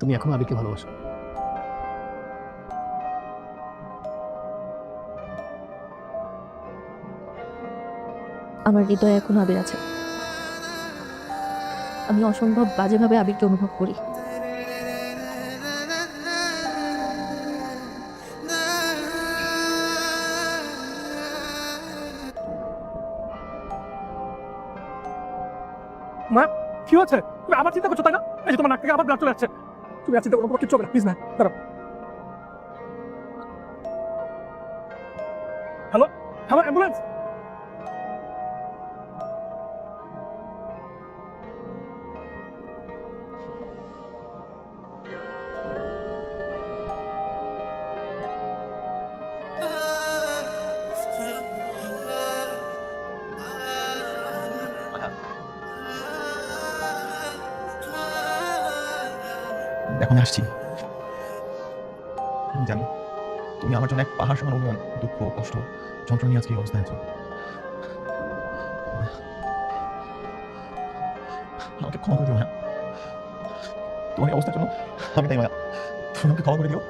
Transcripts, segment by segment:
তুমি এখনো আবিরকে ভালোবাসো? আমার হৃদয়ে এখন আবির আছে। আমি অসম্ভব বাজেভাবে আবিরকে অনুভব করি। মা, কি হচ্ছে? তুমি আবার চিন্তা করছো তাই না? এই যে তোমার নাক থেকে আবার ব্লাড চলে যাচ্ছে। তুমি আর চিন্তা করো, তোমার কিচ্ছু হবে না, প্লিজ না। দাঁড়াও। Hello, hello, ambulance. এখন আসছি। আমি জানি তুমি আমার জন্য এক পাহাড় সমান অভিমান, দুঃখ, কষ্ট, যন্ত্রণা নিয়ে আজকে এই অবস্থায় আছো। আমাকে ক্ষমা করে দিও মায়া। তোমার এই অবস্থার জন্য আমি তাই মায়া। তুমি আমাকে ক্ষমা করে দিও।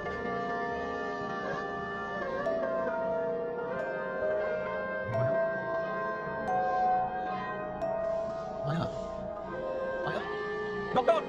মায়া, মায়া, মায়া। ডক্টর,